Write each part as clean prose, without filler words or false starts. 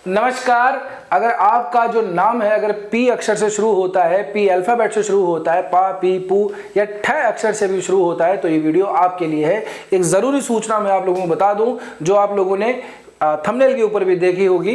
नमस्कार। अगर आपका जो नाम है अगर पी अक्षर से शुरू होता है, पी अल्फाबेट से शुरू होता है, पा पी पू या ठ अक्षर से भी शुरू होता है तो ये वीडियो आपके लिए है। एक ज़रूरी सूचना मैं आप लोगों को बता दूं जो आप लोगों ने थंबनेल के ऊपर भी देखी होगी।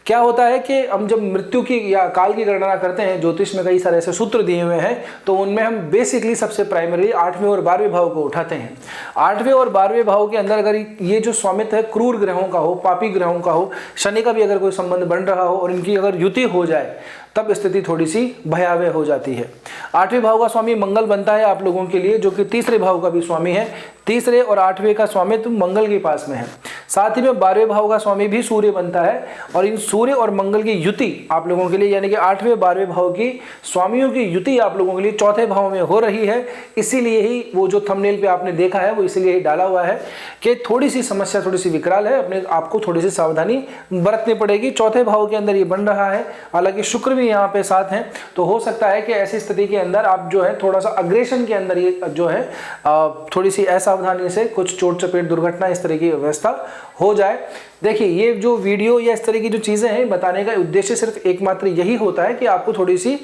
क्या होता है कि हम जब मृत्यु की या काल की गणना करते हैं, ज्योतिष में कई सारे ऐसे सूत्र दिए हुए हैं, तो उनमें हम बेसिकली सबसे प्राइमरी 8वें और 12वें भाव को उठाते हैं। 8वें और 12वें भाव के अंदर अगर ये जो स्वामित्व है क्रूर ग्रहों का हो, पापी ग्रहों का हो, शनि का भी अगर कोई संबंध बन रहा हो और इनकी अगर युति हो जाए तब स्थिति थोड़ी सी भयावह हो जाती है। 8वें भाव का स्वामी मंगल बनता है आप लोगों के लिए, जो कि तीसरे भाव का भी स्वामी है। तीसरे और 8वें का स्वामित्व मंगल के पास में है। साथ ही में 12वें भाव का स्वामी भी सूर्य बनता है और इन सूर्य और मंगल की युति आप लोगों के लिए यानी कि 8वें 12वें भाव की स्वामियों की युति आप लोगों के लिए चौथे भाव में हो रही है। इसीलिए ही वो जो थंबनेल पे आपने देखा है वो इसीलिए ही डाला हुआ है कि थोड़ी सी समस्या थोड़ी सी विकराल है, अपने आपको थोड़ी सी सावधानी बरतनी पड़ेगी। चौथे भाव के अंदर ये बन रहा है, हालांकि शुक्र भी यहाँ पे साथ हैं, तो हो सकता है कि ऐसी स्थिति के अंदर आप जो है थोड़ा सा अग्रेशन के अंदर ये जो है थोड़ी सी असावधानी से कुछ चोट चपेट दुर्घटना इस तरह की व्यवस्था हो जाए। देखिए ये जो वीडियो या इस तरह की जो चीजें हैं बताने का उद्देश्य सिर्फ एकमात्र यही होता है कि आपको थोड़ी सी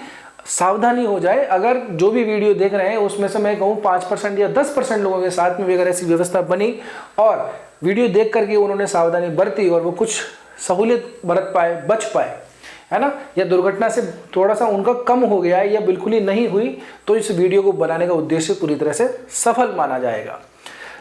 सावधानी हो जाए। अगर जो भी वीडियो देख रहे हैं उसमें से मैं कहूँ 5% या 10% लोगों के साथ में भी अगर ऐसी व्यवस्था बनी और वीडियो देख करके उन्होंने सावधानी बरती और वो कुछ सहूलियत बरत पाए, बच पाए, है ना, या दुर्घटना से थोड़ा सा उनका कम हो गया है या बिल्कुल ही नहीं हुई, तो इस वीडियो को बनाने का उद्देश्य पूरी तरह से सफल माना जाएगा।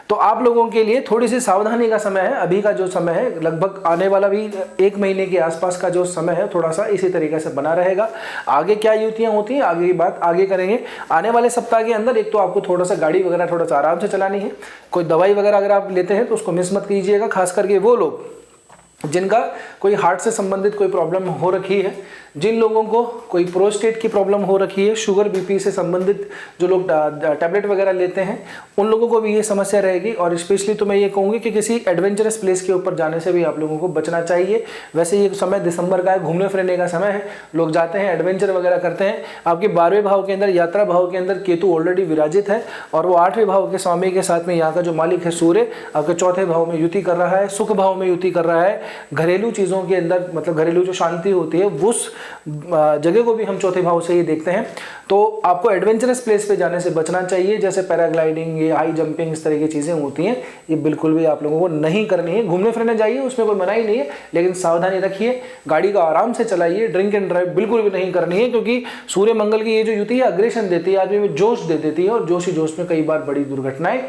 तो आप लोगों के लिए थोड़ी सी सावधानी का समय है। अभी का जो समय है लगभग आने वाला भी 1 महीने के आसपास का जो समय है थोड़ा सा इसी तरीके से बना रहेगा। आगे क्या युतियां होती हैं आगे की बात आगे करेंगे। आने वाले सप्ताह के अंदर एक तो आपको थोड़ा सा गाड़ी वगैरह थोड़ा सा आराम से चलानी है। कोई दवाई वगैरह अगर आप लेते हैं तो उसको मिस मत कीजिएगा, खास करके वो लोग जिनका कोई हार्ट से संबंधित कोई प्रॉब्लम हो रखी है, जिन लोगों को कोई प्रोस्टेट की प्रॉब्लम हो रखी है, शुगर बीपी से संबंधित जो लोग टैबलेट वगैरह लेते हैं उन लोगों को भी ये समस्या रहेगी। और स्पेशली तो मैं ये कहूँगी कि किसी एडवेंचरस प्लेस के ऊपर जाने से भी आप लोगों को बचना चाहिए। वैसे ये समय दिसंबर का है, घूमने फिरने का समय है, लोग जाते हैं एडवेंचर वगैरह करते हैं। आपके 12वें भाव के अंदर यात्रा भाव के अंदर केतु ऑलरेडी विराजित है और वो 8वें भाव के स्वामी के साथ में यहाँ का जो मालिक है सूर्य आपके चौथे भाव में युति कर रहा है, सुख भाव में युति कर रहा है। घरेलू चीज़ों के अंदर मतलब घरेलू जो शांति होती है उस जगह को भी हम चौथे भाव से ही देखते हैं। तो आपको एडवेंचरस प्लेस पे जाने से बचना चाहिए, जैसे पैराग्लाइडिंग, ये हाई जंपिंग, इस तरह की चीज़ें होती हैं, ये बिल्कुल भी आप लोगों को नहीं करनी है। घूमने फिरने जाइए, उसमें कोई मनाही नहीं है, लेकिन सावधानी रखिए, गाड़ी का आराम से चलाइए। ड्रिंक एंड ड्राइव बिल्कुल भी नहीं करनी है, क्योंकि सूर्य मंगल की ये जो युति है अग्रेशन देती है, आदमी में जोश दे देती है और जोश ही जोश में कई बार बड़ी दुर्घटनाएं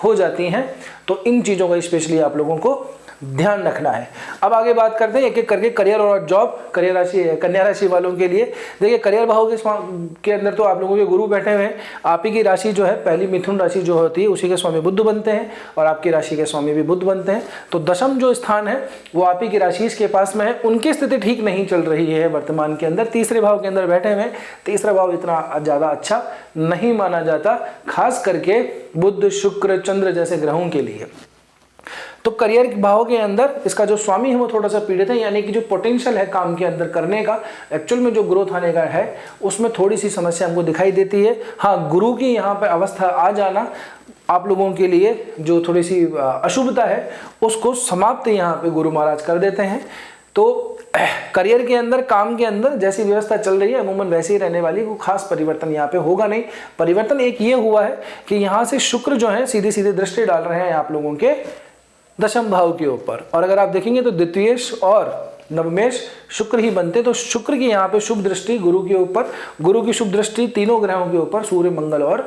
हो जाती हैं। तो इन चीज़ों का स्पेशली आप लोगों को ध्यान रखना है। अब आगे बात करते हैं एक एक करके करियर और जॉब। करियर राशि कन्या राशि वालों के लिए देखिए करियर भाव के अंदर तो आप लोगों के गुरु बैठे हुए हैं। आप ही की राशि जो है पहली मिथुन राशि जो होती है उसी के स्वामी बुध बनते हैं और आपकी राशि के स्वामी भी बुध बनते हैं। तो दशम जो स्थान है वो आप ही की राशि के पास में है। उनकी स्थिति ठीक नहीं चल रही है वर्तमान के अंदर, तीसरे भाव के अंदर बैठे हुए हैं। तीसरा भाव इतना ज़्यादा अच्छा नहीं माना जाता, खास करके बुध शुक्र चंद्र जैसे ग्रहों के लिए। तो करियर भाव के अंदर इसका जो स्वामी है वो थोड़ा सा पीड़ित है, यानी कि जो पोटेंशियल है काम के अंदर करने का, एक्चुअल में जो ग्रोथ आने का है उसमें थोड़ी सी समस्या हमको दिखाई देती है। हाँ, गुरु की यहाँ पे अवस्था आ जाना आप लोगों के लिए जो थोड़ी सी अशुभता है उसको समाप्त यहाँ पे गुरु महाराज कर देते हैं। तो करियर के अंदर काम के अंदर जैसी व्यवस्था चल रही है अमूमन वैसे ही रहने वाली, कोई खास परिवर्तन यहाँ पे होगा नहीं। परिवर्तन एक ये हुआ है कि यहाँ से शुक्र जो है सीधी सीधी दृष्टि डाल रहे हैं आप लोगों के दशम भाव के ऊपर। और अगर आप देखेंगे तो द्वितीयेश और नवमेश शुक्र ही बनते, तो शुक्र की यहाँ पे शुभ दृष्टि गुरु के ऊपर, गुरु की शुभ दृष्टि तीनों ग्रहों के ऊपर, सूर्य मंगल और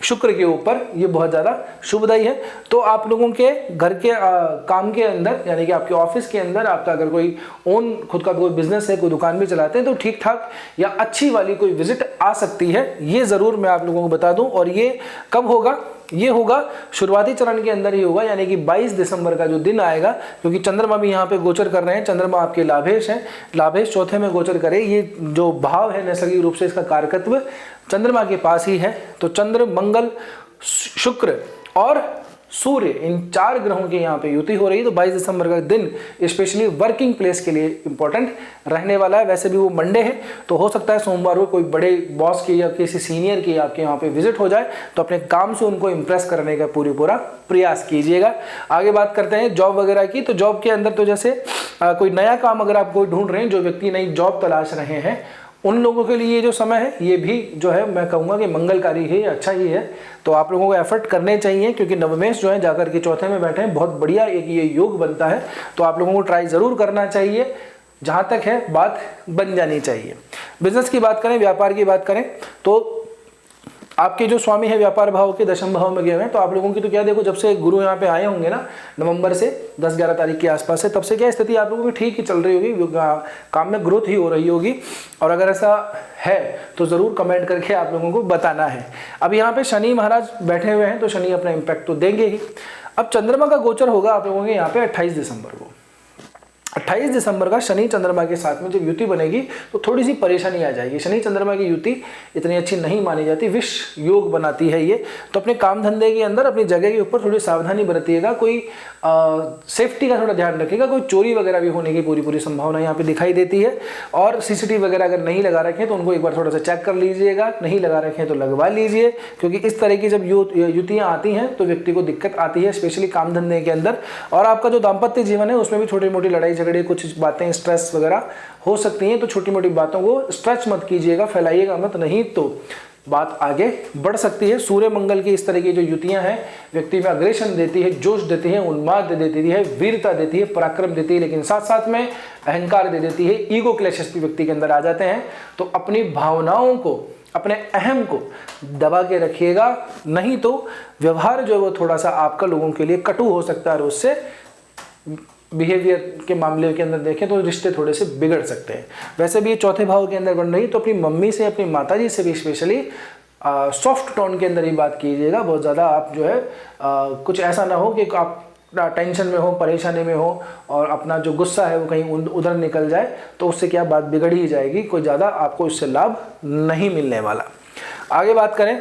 शुक्र के ऊपर, ये बहुत ज़्यादा शुभदायी है। तो आप लोगों के घर के काम के अंदर यानी कि आपके ऑफिस के अंदर आपका अगर कोई ओन खुद का कोई बिजनेस है, कोई दुकान भी चलाते हैं तो ठीक ठाक या अच्छी वाली कोई विजिट आ सकती है, ये ज़रूर मैं आप लोगों को बता दूं। और ये कब होगा? ये होगा शुरुआती चरण के अंदर ही होगा, यानी कि 22 दिसंबर का जो दिन आएगा, क्योंकि चंद्रमा भी यहाँ पे गोचर कर रहे हैं। चंद्रमा आपके लाभेश हैं, लाभेश चौथे में गोचर करे। ये जो भाव है नैसर्गिक रूप से इसका कारकत्व चंद्रमा के पास ही है। तो चंद्र मंगल शुक्र और सूर्य, इन 4 ग्रहों की यहाँ पे युति हो रही है। तो 22 दिसंबर का दिन स्पेशली वर्किंग प्लेस के लिए इंपॉर्टेंट रहने वाला है। वैसे भी वो मंडे है, तो हो सकता है सोमवार को कोई बड़े बॉस की या किसी सीनियर की आपके यहाँ पे विजिट हो जाए, तो अपने काम से उनको इम्प्रेस करने का पूरा प्रयास कीजिएगा। आगे बात करते हैं जॉब वगैरह की। तो जॉब के अंदर तो जैसे कोई नया काम अगर आप कोई ढूंढ रहे हैं, जो व्यक्ति नई जॉब तलाश रहे हैं, उन लोगों के लिए ये जो समय है ये भी जो है मैं कहूँगा कि मंगलकारी है, अच्छा ही है। तो आप लोगों को एफर्ट करने चाहिए, क्योंकि नवमेश जो है जाकर के चौथे में बैठे हैं, बहुत बढ़िया एक ये योग बनता है। तो आप लोगों को ट्राई ज़रूर करना चाहिए, जहाँ तक है बात बन जानी चाहिए। बिजनेस की बात करें, व्यापार की बात करें, तो आपके जो स्वामी है व्यापार भाव के दशम भाव में गए हुए हैं, तो आप लोगों की तो क्या देखो, जब से गुरु यहाँ पे आए होंगे ना नवंबर से 10-11 तारीख के आसपास से, तब से क्या स्थिति आप लोगों की ठीक ही चल रही होगी, काम में ग्रोथ ही हो रही होगी। और अगर ऐसा है तो ज़रूर कमेंट करके आप लोगों को बताना है। अब यहाँ पे शनि महाराज बैठे हुए हैं, तो शनि अपना इम्पैक्ट तो देंगे ही। अब चंद्रमा का गोचर होगा आप लोगों के यहाँ पे 28 दिसंबर को। 28 दिसंबर का शनि चंद्रमा के साथ में जब युति बनेगी तो थोड़ी सी परेशानी आ जाएगी। शनि चंद्रमा की युति इतनी अच्छी नहीं मानी जाती, विष योग बनाती है ये। तो अपने काम धंधे के अंदर अपनी जगह के ऊपर थोड़ी सावधानी बरतिएगा, कोई सेफ्टी का थोड़ा ध्यान रखिएगा, कोई चोरी वगैरह भी होने की पूरी संभावना यहाँ पे दिखाई देती है। और सीसीटीवी वगैरह अगर नहीं लगा रखें तो उनको एक बार थोड़ा सा चेक कर लीजिएगा, नहीं लगा रखें तो लगवा लीजिए, क्योंकि इस तरह की जब युतियाँ आती हैं तो व्यक्ति को दिक्कत आती है, स्पेशली काम धंधे के अंदर। और आपका जो दाम्पत्य जीवन है उसमें भी छोटी मोटी लड़ाई झगड़े, कुछ बातें स्ट्रेस वगैरह हो सकती हैं। तो छोटी मोटी बातों को स्ट्रेच मत कीजिएगा, फैलाइएगा मत, नहीं तो बात आगे बढ़ सकती है। सूर्य मंगल की इस तरह की जो युतियां हैं व्यक्ति में अग्रेशन देती है, जोश देती है, उन्माद देती है, वीरता देती है, पराक्रम देती है, लेकिन साथ साथ में अहंकार दे देती है। ईगो क्लैशेस भी व्यक्ति के अंदर आ जाते हैं। तो अपनी भावनाओं को, अपने अहम को दबा के रखिएगा, नहीं तो व्यवहार जो है वो थोड़ा सा आपका लोगों के लिए कटु हो सकता है और उससे बिहेवियर के मामले के अंदर देखें तो रिश्ते थोड़े से बिगड़ सकते हैं। वैसे भी ये चौथे भाव के अंदर बन रही, तो अपनी मम्मी से, अपनी माताजी से भी स्पेशली सॉफ्ट टोन के अंदर ही बात कीजिएगा। बहुत ज़्यादा आप जो है कुछ ऐसा ना हो कि आप टेंशन में हो, परेशानी में हो और अपना जो गुस्सा है वो कहीं उधर निकल जाए, तो उससे क्या बात बिगड़ ही जाएगी, कोई ज़्यादा आपको इससे लाभ नहीं मिलने वाला। आगे बात करें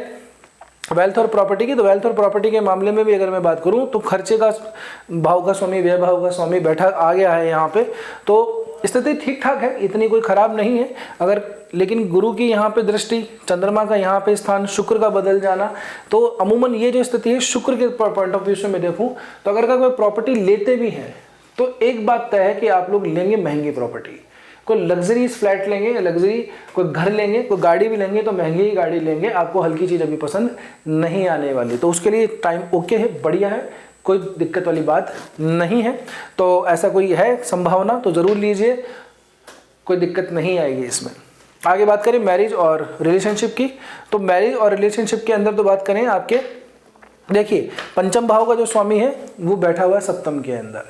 वेल्थ और प्रॉपर्टी की, तो वेल्थ और प्रॉपर्टी के मामले में भी अगर मैं बात करूं तो खर्चे का भाव का स्वामी, व्यय भाव का स्वामी बैठा आ गया है यहाँ पे, तो स्थिति ठीक ठाक है, इतनी कोई खराब नहीं है। अगर लेकिन गुरु की यहाँ पे दृष्टि, चंद्रमा का यहाँ पे स्थान, शुक्र का बदल जाना, तो अमूमन ये जो स्थिति है शुक्र के पॉइंट ऑफ व्यू से मैं देखूँ तो अगर कोई प्रॉपर्टी लेते भी हैं तो एक बात तय है कि आप लोग लेंगे महंगी प्रॉपर्टी। कोई लग्जरी फ्लैट लेंगे, लग्जरी कोई घर लेंगे, कोई गाड़ी भी लेंगे तो महंगी ही गाड़ी लेंगे, आपको हल्की चीज़ अभी पसंद नहीं आने वाली। तो उसके लिए टाइम ओके है, बढ़िया है, कोई दिक्कत वाली बात नहीं है। तो ऐसा कोई है संभावना तो ज़रूर लीजिए, कोई दिक्कत नहीं आएगी इसमें। आगे बात करें मैरिज और रिलेशनशिप की, तो मैरिज और रिलेशनशिप के अंदर तो बात करें आपके, देखिए पंचम भाव का जो स्वामी है वो बैठा हुआ है सप्तम के अंदर,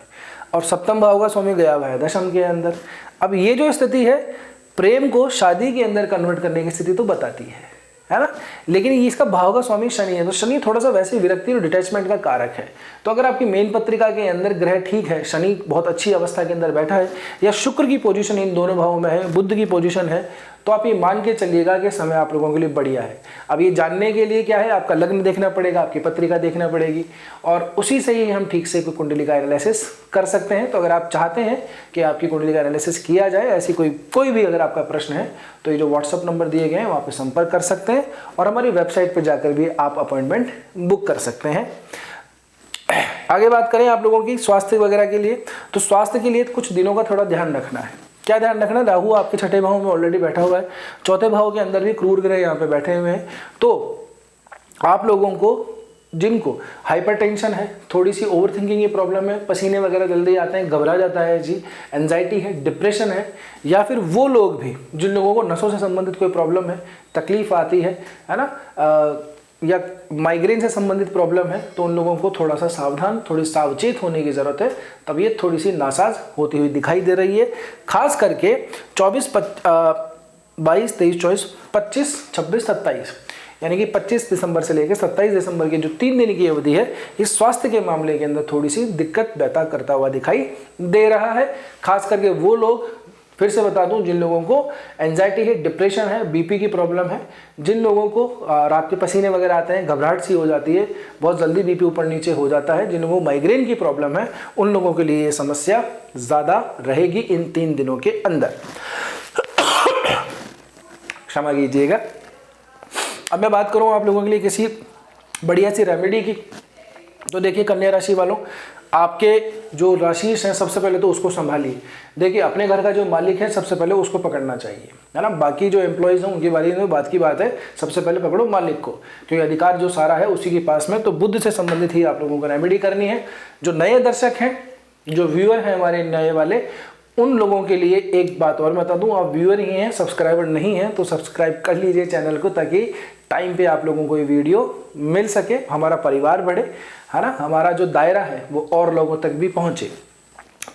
और सप्तम भाव का स्वामी गया हुआ है दशम के अंदर। अब ये जो स्थिति है प्रेम को शादी के अंदर कन्वर्ट करने की स्थिति तो बताती है ना, लेकिन ये इसका भाव का स्वामी शनि है, तो शनि थोड़ा सा वैसे विरक्ति और डिटैचमेंट का कारक है। तो अगर आपकी मेन पत्रिका के अंदर ग्रह ठीक है, शनि बहुत अच्छी अवस्था के अंदर बैठा है, या शुक्र की पोजीशन इन दोनों भावों में है, बुध की पोजीशन है, तो आप ये मान के चलिएगा कि समय आप लोगों के लिए बढ़िया है। अब ये जानने के लिए क्या है, आपका लग्न देखना पड़ेगा, आपकी पत्रिका देखना पड़ेगी, और उसी से ही हम ठीक से कोई कुंडली का एनालिसिस कर सकते हैं। तो अगर आप चाहते हैं कि आपकी कुंडली का एनालिसिस किया जाए, ऐसी कोई भी अगर आपका प्रश्न है, तो ये जो व्हाट्सअप नंबर दिए गए हैं वहाँ पे संपर्क कर सकते हैं, और हमारी वेबसाइट पर जाकर भी आप अपॉइंटमेंट बुक कर सकते हैं। आगे बात करें आप लोगों की स्वास्थ्य वगैरह के लिए, तो स्वास्थ्य के लिए कुछ दिनों का थोड़ा ध्यान रखना है। क्या ध्यान रखना है, राहु आपके छठे भाव में ऑलरेडी बैठा हुआ है, चौथे भाव के अंदर भी क्रूर ग्रह यहाँ पे बैठे हुए हैं। तो आप लोगों को जिनको हाइपरटेंशन है, थोड़ी सी ओवर थिंकिंग की प्रॉब्लम है, पसीने वगैरह जल्दी आते हैं, घबरा जाता है जी, एंजाइटी है, डिप्रेशन है, या फिर वो लोग भी जिन लोगों को नसों से संबंधित कोई प्रॉब्लम है, तकलीफ आती है ना, या माइग्रेन से संबंधित प्रॉब्लम है, तो उन लोगों को थोड़ा सा सावधान, थोड़ी सावचेत होने की ज़रूरत है। तबीयत थोड़ी सी नासाज होती हुई दिखाई दे रही है, खास करके 22, 23, 24, 25, 26, 27, यानी कि 25 दिसंबर से लेकर 27 दिसंबर की जो 3 दिन की अवधि है, इस स्वास्थ्य के मामले के अंदर थोड़ी सी दिक्कत पैदा करता हुआ दिखाई दे रहा है। खास करके वो लोग फिर से बता दूं, जिन लोगों को एंजाइटी है, डिप्रेशन है, बीपी की प्रॉब्लम है, जिन लोगों को रात के पसीने वगैरह आते हैं, घबराहट सी हो जाती है, बहुत जल्दी बीपी ऊपर नीचे हो जाता है, जिन लोगों को माइग्रेन की प्रॉब्लम है, उन लोगों के लिए ये समस्या ज़्यादा रहेगी इन 3 दिनों के अंदर। क्षमा कीजिएगा। अब मैं बात करूँ आप लोगों के लिए किसी बढ़िया सी रेमेडी की। तो देखिए कन्या राशि वालों, आपके जो राशि हैं सबसे पहले तो उसको संभालिए। देखिए अपने घर का जो मालिक है सबसे पहले उसको पकड़ना चाहिए, है ना। बाकी जो एम्प्लॉयज़ हैं उनकी बारे में बात की बात है, सबसे पहले पकड़ो मालिक को, क्योंकि अधिकार जो सारा है उसी के पास में। तो बुद्ध से संबंधित ही आप लोगों को रेमेडी करनी है। जो नए दर्शक हैं, जो व्यूअर हैं हमारे नए वाले, उन लोगों के लिए एक बात और बता दूं, आप व्यूअर ही हैं, सब्सक्राइबर नहीं हैं, तो सब्सक्राइब कर लीजिए चैनल को, ताकि टाइम पे आप लोगों को ये वीडियो मिल सके, हमारा परिवार बढ़े, है ना, हमारा जो दायरा है वो और लोगों तक भी पहुंचे।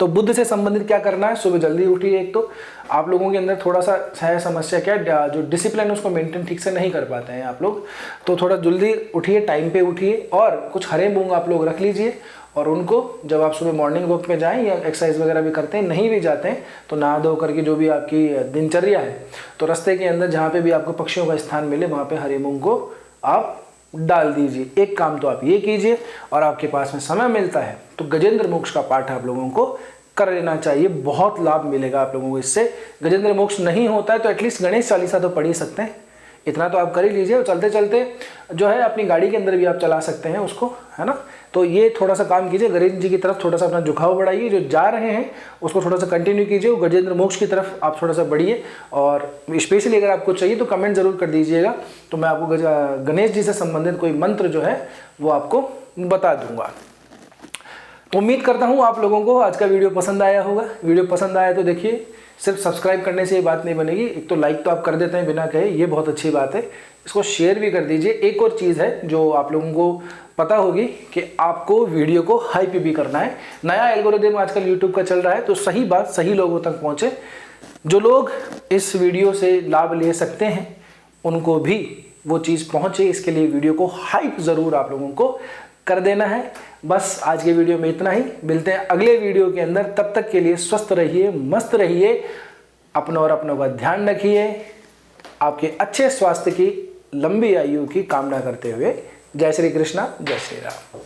तो बुद्ध से संबंधित क्या करना है, सुबह जल्दी उठिए। एक तो आप लोगों के अंदर थोड़ा सा है समस्या, क्या जो डिसिप्लिन है उसको मेंटेन ठीक से नहीं कर पाते हैं आप लोग, तो थोड़ा जल्दी उठिए, टाइम पे उठिए, और कुछ हरे मूंग आप लोग रख लीजिए, और उनको जब आप सुबह मॉर्निंग वॉक पे जाएं या एक्सरसाइज वगैरह भी करते हैं, नहीं भी जाते हैं, तो नहा धो करके जो भी आपकी दिनचर्या है, तो रास्ते के अंदर जहाँ पे भी आपको पक्षियों का स्थान मिले वहाँ पे हरे मूंग को आप डाल दीजिए। एक काम तो आप ये कीजिए, और आपके पास में समय मिलता है तो गजेंद्र मोक्ष का पाठ आप लोगों को कर लेना चाहिए, बहुत लाभ मिलेगा आप लोगों को इससे। गजेंद्र मोक्ष नहीं होता है तो एटलीस्ट गणेश चालीसा तो पढ़ ही सकते हैं, इतना तो आप कर ही लीजिए। और चलते चलते जो है अपनी गाड़ी के अंदर भी आप चला सकते हैं उसको, है ना। तो ये थोड़ा सा काम कीजिए, गणेश जी की तरफ थोड़ा सा अपना झुकाव बढ़ाइए, जो जा रहे हैं उसको थोड़ा सा कंटिन्यू कीजिए, गजेंद्र मोक्ष की तरफ आप थोड़ा सा बढ़िए। और स्पेशली अगर आपको चाहिए तो कमेंट जरूर कर दीजिएगा, तो मैं आपको गणेश जी से संबंधित कोई मंत्र जो है वो आपको बता दूंगा। तो उम्मीद करता हूँ आप लोगों को आज का वीडियो पसंद आया होगा। वीडियो पसंद आया तो देखिए, सिर्फ सब्सक्राइब करने से ये बात नहीं बनेगी, एक तो लाइक तो आप कर देते हैं बिना कहे, ये बहुत अच्छी बात है, इसको शेयर भी कर दीजिए। एक और चीज़ है जो आप लोगों को पता होगी कि आपको वीडियो को हाइप भी करना है। नया एल्गोरिदम आजकल यूट्यूब का चल रहा है, तो सही बात सही लोगों तक पहुँचे, जो लोग इस वीडियो से लाभ ले सकते हैं उनको भी वो चीज़ पहुँचे, इसके लिए वीडियो को हाइप ज़रूर आप लोगों को कर देना है। बस आज के वीडियो में इतना ही, मिलते हैं अगले वीडियो के अंदर। तब तक के लिए स्वस्थ रहिए, मस्त रहिए, अपनों और अपनों का ध्यान रखिए। आपके अच्छे स्वास्थ्य की, लंबी आयु की कामना करते हुए, जय श्री कृष्णा, जय श्री राम।